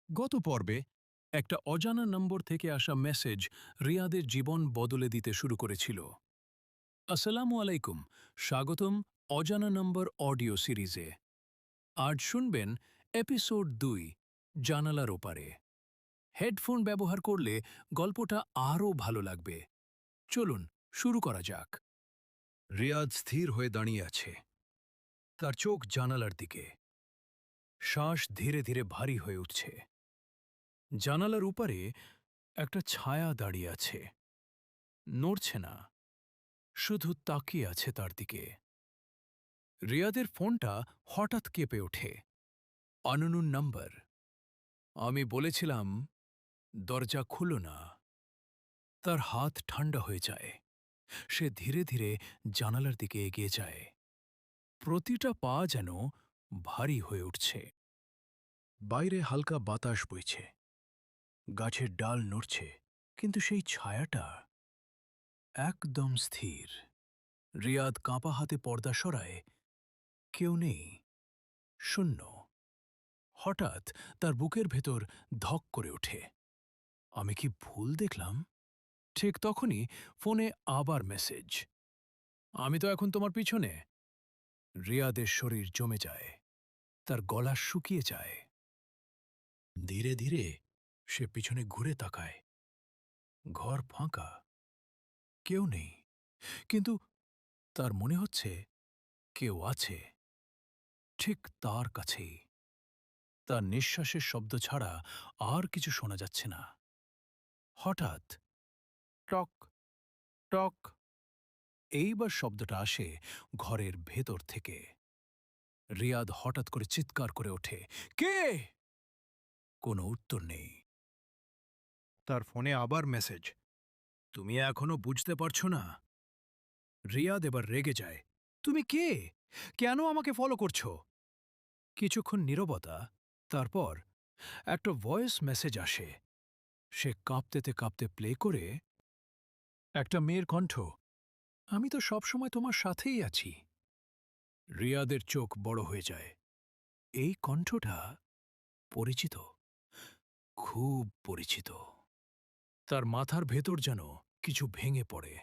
গত পর্বে একটা অজানা নম্বর থেকে আসা মেসেজ রিয়াদের জীবন বদলে দিতে শুরু করেছিল। আসসালামু আলাইকুম, স্বাগতম অজানা নম্বর অডিও সিরিজে। আজ শুনবেন এপিসোড ২, জানালার ওপারে। হেডফোন ব্যবহার করলে গল্পটা আরও ভালো লাগবে। চলুন শুরু করা যাক। রিয়াদ স্থির হয়ে দাঁড়িয়ে আছে, তার চোখ জানালার দিকে। শ্বাস ধীরে ধীরে ভারী হয়ে উঠছে। জানালার উপরে একটা ছায়া দাঁড়িয়ে আছে, নড়ছে না, শুধু তাকিয়ে আছে তার দিকে। রিয়াদের ফোনটা হঠাৎ কেঁপে ওঠে। Unknown number. আমি বলেছিলাম দরজা খুলো না। তার হাত ঠান্ডা হয়ে যায়। সে ধীরে ধীরে জানালার দিকে এগিয়ে যায়। প্রতিটা পা যেন ভারী হয়ে উঠছে। বাইরে হালকা বাতাস বইছে, গাছের ডাল নড়ছে, কিন্তু সেই ছায়াটা একদম স্থির। রিয়াদ কাঁপা হাতে পর্দা সরায়। কেউ নেই, শূন্য। হঠাৎ তার বুকের ভেতর ধক করে ওঠে। আমি কি ভুল দেখলাম? ঠিক তখনই ফোনে আবার মেসেজ। আমি তো এখন তোমার পিছনে। রিয়াদের শরীর জমে যায়, তার গলা শুকিয়ে যায়। ধীরে ধীরে সে পিছনে ঘুরে তাকায়। ঘর ফাঁকা, কেউ নেই, কিন্তু তার মনে হচ্ছে কেউ আছে, ঠিক তার কাছেই। তার নিঃশ্বাসের শব্দ ছাড়া আর কিছু শোনা যাচ্ছে না। হঠাৎ টক টক, এইবার শব্দটা আসে ঘরের ভেতর থেকে। রিয়াদ হঠাৎ করে চিৎকার করে ওঠে, কে? কোনো উত্তর নেই। তার ফোনে আবার মেসেজ, তুমি এখনো বুঝতে পারছো না? রিয়াদ এবার রেগে যায়, তুমি কে? কেন আমাকে ফলো করছো? কিছুক্ষণ নীরবতা, তারপর একটা ভয়েস মেসেজ আসে। সে কাঁপতে কাঁপতে প্লে করে, একটা মেয়ের কণ্ঠ, আমি তো সবসময় তোমার সাথেই আছি। রিয়াদের চোখ বড় হয়ে যায়। এই কণ্ঠটা পরিচিত, খুব পরিচিত। তার মাথার ভেতর যেন কিছু ভেঙে পড়ে।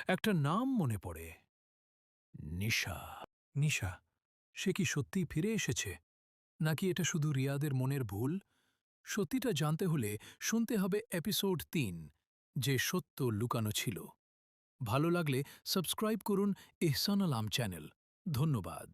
একটা নাম মনে পড়ে, নিশা। নিশা, সে কি সত্যিই ফিরে এসেছে, নাকি এটা শুধু রিয়াদের মনের ভুল? সত্যিটা জানতে হলে শুনতে হবে এপিসোড ৩, যে সত্য লুকানো ছিল। ভালো লাগলে সাবস্ক্রাইব করুন ইহসান আলম চ্যানেল। ধন্যবাদ।